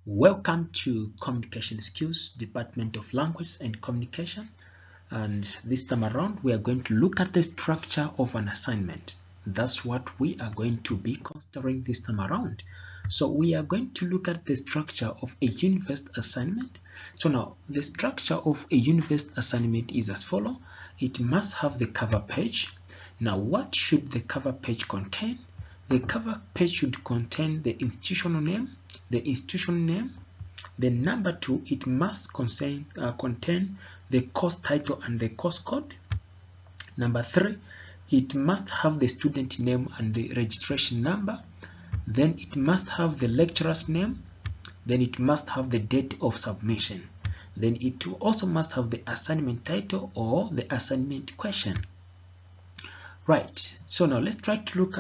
Welcome to Communication Skills, Department of Language and Communication. And this time around, we are going to look at the structure of an assignment. That's what we are going to be considering this time around. So we are going to look at the structure of a Universe assignment. So now, the structure of a Universe assignment is as follows. It must have the cover page. Now, what should the cover page contain? The cover page should contain the institutional name, the number 2, it must contain the course title and the course code. Number 3, it must have the student name and the registration number. Then it must have the lecturer's name. Then it must have the date of submission. Then it also must have the assignment title or the assignment question. Right, so now let's try to look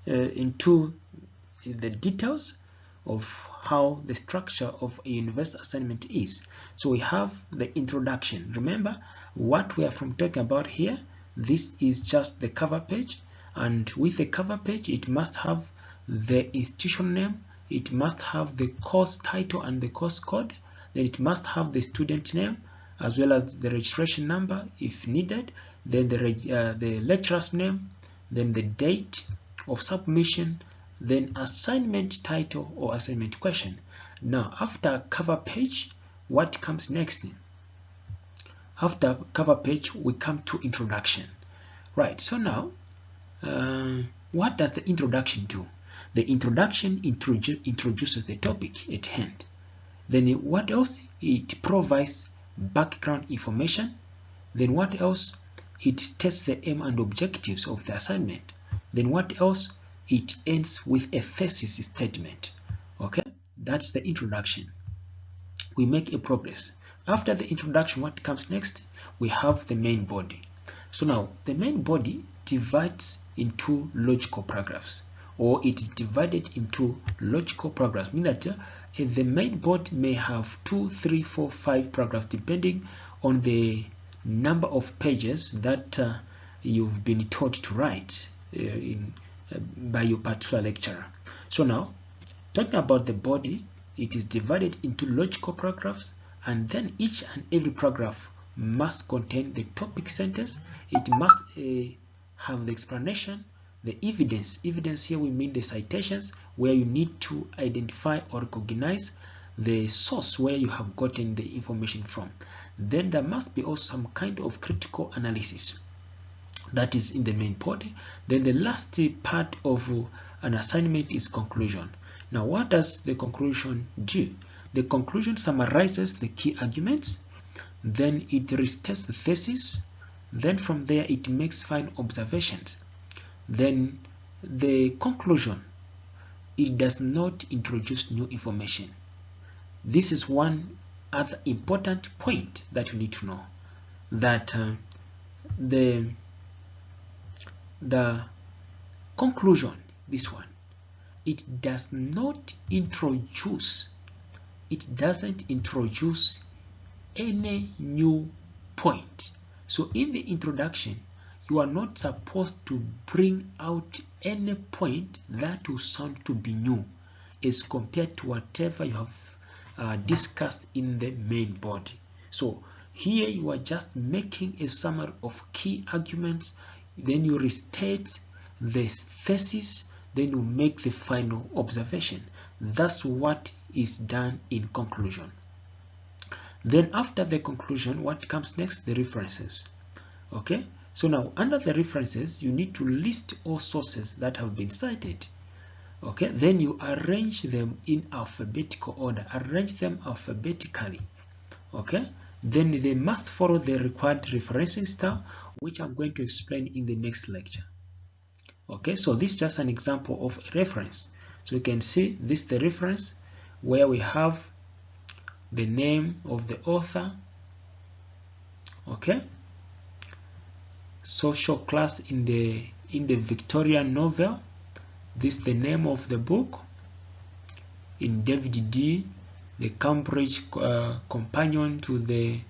into the details of how the structure of a university assignment is. So we have the introduction. Remember what we are talking about here. This is just the cover page, and with the cover page it must have the institution name, it must have the course title and the course code, then it must have the student name as well as the registration number if needed, then the lecturer's name, then the date of submission, then assignment title or assignment question. Now after cover page, what comes next? After cover page we come to introduction. Right, so now what does the introduction do? The introduction introduces the topic at hand. Then what else? It provides background information. Then what else? It states the aim and objectives of the assignment. Then what else? It ends with a thesis statement. Okay, that's the introduction. We make a progress. After the introduction, what comes next? We have the main body. So now the main body divides into logical paragraphs, or it is divided into logical paragraphs, meaning that the main body may have 2, 3, 4, 5 paragraphs depending on the number of pages that you've been taught to write by your particular lecturer. So now, talking about the body, it is divided into logical paragraphs, and then each and every paragraph must contain the topic sentence. It must have the explanation, the evidence. Evidence here we mean the citations, where you need to identify or recognize the source where you have gotten the information from. Then there must be also some kind of critical analysis that is in the main body. Then the last part of an assignment is conclusion. Now what does the conclusion do? The conclusion summarizes the key arguments, then it restates the thesis, then from there it makes final observations. Then the conclusion, it does not introduce new information. This is one other important point that you need to know, that the conclusion, this one, it doesn't introduce any new point. So in the introduction, you are not supposed to bring out any point that will sound to be new as compared to whatever you have discussed in the main body. So here you are just making a summary of key arguments, then you restate the thesis, then you make the final observation. That's what is done in conclusion. Then after the conclusion, what comes next? The references. Okay, so now under the references, you need to list all sources that have been cited. Okay, then you arrange them in alphabetical order, arrange them alphabetically. Okay, then they must follow the required referencing style, which I'm going to explain in the next lecture. Okay, so this is just an example of a reference. So you can see this is the reference where we have the name of the author, okay, social class in the Victorian novel, this is the name of the book, in David D, the Cambridge companion to the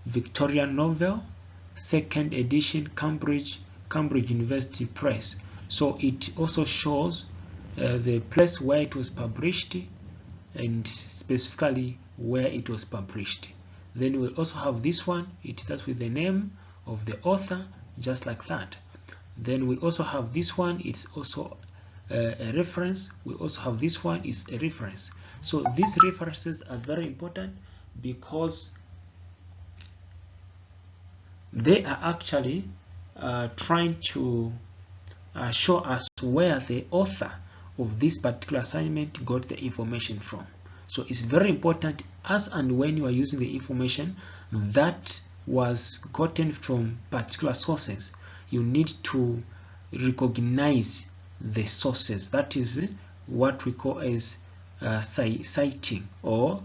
Victorian novel, 2nd edition, Cambridge University Press. So it also shows the place where it was published, and specifically where it was published. Then we'll also have this one. It starts with the name of the author, just like that. Then we also have this one. It's also a reference. We also have this one is a reference. So these references are very important because they are actually trying to show us where the author of this particular assignment got the information from. So it's very important as and when you are using the information that was gotten from particular sources, you need to recognize the sources. That is what we call as citing, or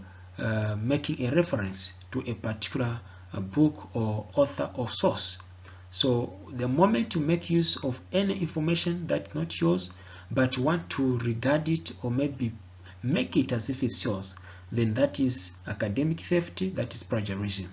making a reference to a particular book or author or source. So the moment you make use of any information that's not yours, but you want to regard it or maybe make it as if it's yours, then that is academic theft, that is plagiarism.